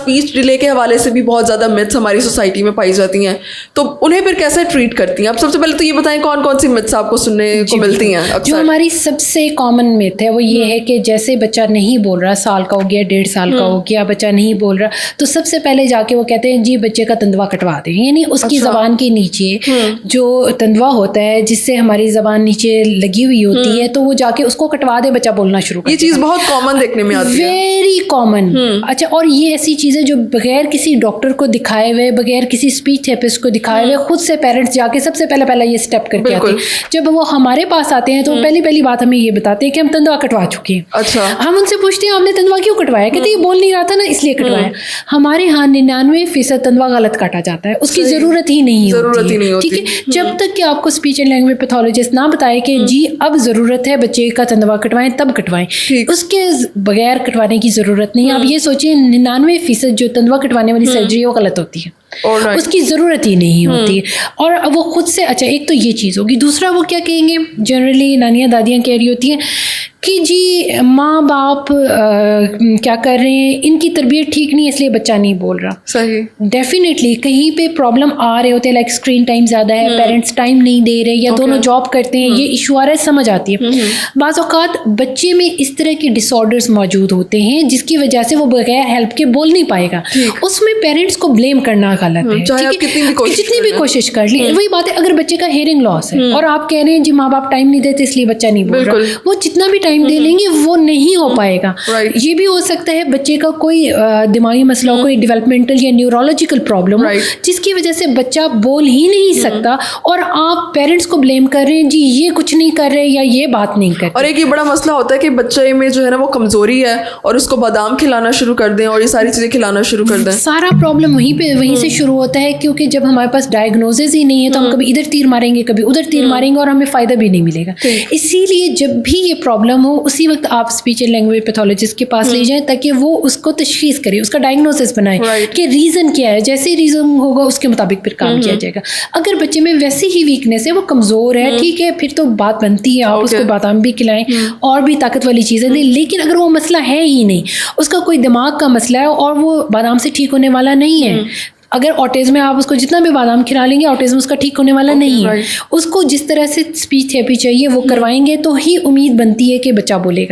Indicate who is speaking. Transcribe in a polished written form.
Speaker 1: Speech delay کے حوالے سے بھی بہت زیادہ متس ہماری سوسائٹی میں پائی جاتی ہیں, تو انہیں پھر کیسے ٹریٹ کرتی ہیں آپ؟ سب سے پہلے تو یہ بتائیں کون کون سی متس آپ کو سننے کو ملتی ہیں؟
Speaker 2: جو ہماری سب سے کامن مت ہے وہ یہ ہے کہ جیسے بچہ نہیں بول رہا, سال کا ہو گیا, 1.5 سال کا ہو گیا, بچہ نہیں بول رہا, تو سب سے پہلے جا کے وہ کہتے ہیں جی بچے کا تندوا کٹوا دیں. یعنی اس کی زبان کے نیچے جو تندوا ہوتا ہے جس سے ہماری زبان نیچے لگی ہوئی ہوتی ہے, تو وہ جا کے اس کو کٹوا دے, بچہ بولنا شروع کر.
Speaker 1: یہ چیز بہت کامن دیکھنے میں آتی ہے,
Speaker 2: ویری کامن. اچھا, اور یہ ایسی چیزیں جو بغیر کسی ڈاکٹر کو دکھائے ہوئے, بغیر کسی اسپیچ تھراپسٹ کو دکھائے ہوئے, خود سے پیرنٹس جا کے سب سے پہلا یہ اسٹیپ کر کے آتے ہیں. جب وہ ہمارے پاس آتے ہیں تو پہلی بات ہمیں یہ بتاتے ہیں کہ ہم تندوا کٹوا چکے ہیں.
Speaker 1: اچھا,
Speaker 2: ہم ان سے پوچھتے ہیں آپ نے تندوا کیوں کٹوایا؟ کہتے یہ بول نہیں رہا تھا نا اس لیے کٹوایا. ہمارے ہاں 99% تندوا غلط کاٹا جاتا ہے, اس کی ضرورت ہی نہیں ہوتی. ٹھیک ہے, جب تک کہ آپ کو اسپیچ اینڈ لینگویج پیتھولوجسٹ نہ بتائے کہ جی اب ضرورت ہے بچے کا تندوا کٹوائیں, تب کٹوائیں. اس کے بغیر کٹوانے کی ضرورت نہیں. آپ یہ سوچیں 99% جو تندوا کٹوانے والی سرجری ہے وہ غلط ہوتی ہے, اس کی ضرورت ہی نہیں ہوتی. اور وہ خود سے, اچھا ایک تو یہ چیز ہوگی. دوسرا وہ کیا کہیں گے, جنرلی نانیاں دادیاں کہہ رہی ہوتی ہیں کہ جی ماں باپ کیا کر رہے ہیں, ان کی تربیت ٹھیک نہیں ہے اس لیے بچہ نہیں بول رہا.
Speaker 1: صحیح,
Speaker 2: ڈیفینیٹلی کہیں پہ پرابلم آ رہے ہوتے ہیں, لائک اسکرین ٹائم زیادہ ہے, پیرنٹس ٹائم نہیں دے رہے, یا دونوں جاب کرتے ہیں, یہ ایشو آ رہا ہے, سمجھ آتی ہے. بعض اوقات بچے میں اس طرح کے ڈس آرڈرز موجود ہوتے ہیں جس کی وجہ سے وہ بغیر ہیلپ کے بول نہیں پائے گا. اس میں پیرنٹس کو بلیم کرنا غلط ہے, جتنی بھی کوشش کر لی. وہی بات ہے, اگر بچے کا ہیئرنگ لاس ہے اور آپ کہہ رہے ہیں جی ماں باپ ٹائم نہیں دیتے اس لیے بچہ نہیں بول رہا, وہ جتنا بھی ٹائم دے لیں گے وہ نہیں ہو پائے گا. یہ بھی ہو سکتا ہے بچے کا کوئی دماغی مسئلہ ہو, کوئی ڈیولپمنٹل یا نیورولوجیکل پرابلم ہو جس کی وجہ سے بچہ بول ہی نہیں سکتا, اور آپ پیرنٹس کو بلیم کر رہے ہیں جی یہ کچھ نہیں کر رہے یا یہ بات نہیں کر رہے.
Speaker 1: اور ایک یہ بڑا مسئلہ ہوتا ہے کہ بچے میں جو ہے نا وہ کمزوری ہے, اور اس کو بادام کھلانا شروع کر دیں اور یہ ساری چیزیں کھلانا شروع کر دیں.
Speaker 2: سارا پرابلم وہیں سے شروع ہوتا ہے, کیونکہ جب ہمارے پاس ڈائگنوزز ہی نہیں ہے تو ہم کبھی ادھر تیر ماریں گے, کبھی ادھر تیر ماریں گے, اور ہمیں فائدہ بھی نہیں ملے گا. اسی لیے جب بھی یہ پرابلم ہو اسی وقت آپ اسپیچ اینڈ لینگویج پیتھولوجسٹ کے پاس لے جائیں تاکہ وہ اس کو تشخیص کرے, اس کا ڈائگنوسس بنائے کہ ریزن کیا ہے. جیسے ریزن ہوگا اس کے مطابق پھر کام کیا جائے گا. اگر بچے میں ویسی ہی ویکنیس ہے, وہ کمزور ہے, ٹھیک ہے, پھر تو بات بنتی ہے آپ اس کو بادام بھی کھلائیں اور بھی طاقت والی چیزیں دیں. لیکن اگر وہ مسئلہ ہے ہی نہیں, اس کا کوئی دماغ کا مسئلہ ہے اور وہ بادام سے ٹھیک ہونے والا نہیں ہے, اگر آٹزم میں آپ اس کو جتنا بھی بادام کھلا لیں گے آٹزم اس کا ٹھیک ہونے والا نہیں ہے, اس کو جس طرح سے اسپیچ تھراپی چاہیے وہ کروائیں گے تو ہی امید بنتی ہے کہ بچہ بولے گا.